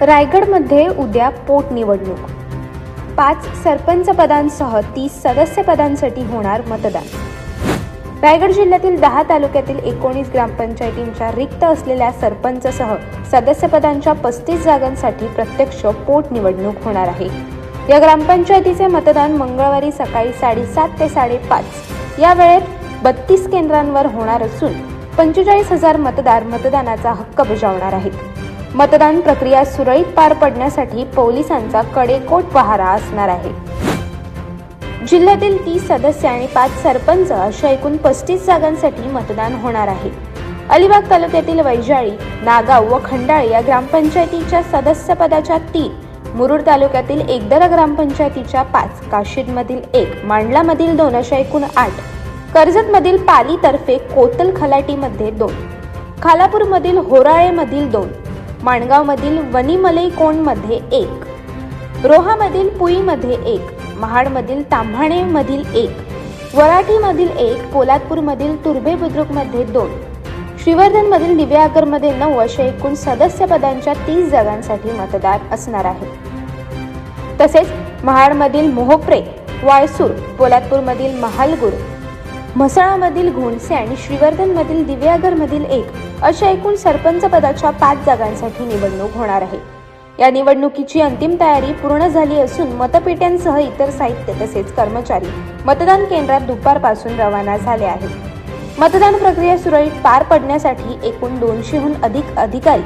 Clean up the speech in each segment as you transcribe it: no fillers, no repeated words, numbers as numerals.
रायगडमध्ये उद्या पोटनिवडणूक. 5 सरपंच पदांसह 30 सदस्य पदांसाठी होणार मतदान. रायगड जिल्ह्यातील 10 तालुक्यातील 19 ग्रामपंचायतींच्या रिक्त असलेल्या सरपंचसह सदस्य पदांच्या 35 जागांसाठी प्रत्यक्ष पोटनिवडणूक होणार आहे. या ग्रामपंचायतीचे मतदान मंगळवारी सकाळी 7:30 ते 5:30 या वेळेत 32 केंद्रांवर होणार असून 45,000 मतदार मतदानाचा हक्क बजावणार आहेत. मतदान प्रक्रिया सुरळीत पार पडण्यासाठी पोलिसांचा कडेकोट पहारा असणार आहे. जिल्ह्यातील 30 सदस्य आणि 5 सरपंच अशा एकूण 35 जागांसाठी मतदान होणार आहे. अलिबाग तालुक्यातील वैजाळी, नागाव व खंडाळे या ग्रामपंचायतीच्या सदस्यपदाच्या 3, मुरुड तालुक्यातील एकदर ग्रामपंचायतीच्या 5, काशीदमधील 1, मांडलामधील 2 अशा एकूण 8, कर्जतमधील पालीतर्फे कोतल खलाटीमध्ये 2, खालापूरमधील होराळेमधील 2, माणगावमधील वनीमलई कोणमध्ये 1, रोहामधील पुईमध्ये 1, महाडमधील ताम्हाणेमधील 1, वराठीमधील 1, पोलादपूरमधील तुर्भे बुद्रुकमध्ये 2, श्रीवर्धनमधील दिव्यागरमध्ये 9 अशा एकूण सदस्य पदांच्या 30 जागांसाठी मतदार असणार आहे. तसेच महाडमधील मोहप्रे, वाळसूर, पोलादपूरमधील महालगुर, म्हसळामधील घोणसे आणि श्रीवर्धनमधील दिव्यागरमधील 1 अशा एकूण सरपंच पदाच्या 5 जागांसाठी निवडणूक होणार आहे. या निवडणुकीची अंतिम तयारी पूर्ण झाली असून मतपेट्यांसह इतर साहित्य तसेच कर्मचारी मतदान केंद्रात दुपारपासून रवाना झाले आहेत. मतदान प्रक्रिया सुरळीत पार पडण्यासाठी एकूण 200हून अधिक अधिकारी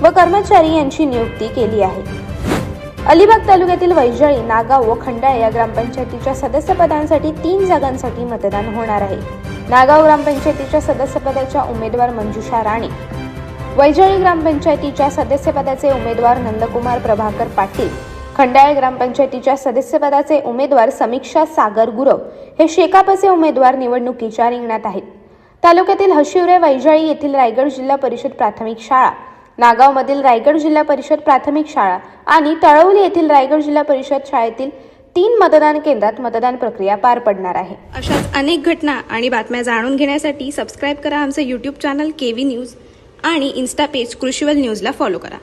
व कर्मचारी यांची नियुक्ती केली आहे. अलिबाग तालुक्यातील वैजाळी, नागाव व खंडाळे या ग्रामपंचायतीच्या सदस्यपदांसाठी 3 जागांसाठी मतदान होणार आहे. नागाव ग्रामपंचायतीच्या सदस्यपदाच्या उमेदवार मंजुषा राणे, वैजाळी ग्रामपंचायतीच्या सदस्यपदाचे उमेदवार नंदकुमार प्रभाकर पाटील, खंडाळे ग्रामपंचायतीच्या सदस्यपदाचे उमेदवार समीक्षा सागर गुरव हे शेकापचे उमेदवार निवडणुकीच्या रिंगणात आहेत. तालुक्यातील हशिवरे, वैजाळी येथील रायगड जिल्हा परिषद प्राथमिक शाळा, नागावमधील रायगड जिल्हा परिषद प्राथमिक शाळा आणि तळवली येथील रायगड जिल्हा परिषद शाळेतील 3 मतदान केंद्रात मतदान प्रक्रिया पार पडणार आहे. अशाच अनेक घटना आणि बातम्या जाणून घेण्यासाठी सबस्क्राईब करा आमचे YouTube चॅनल केव्ही न्यूज आणि इन्स्टा पेज कृषीवल न्यूजला फॉलो करा.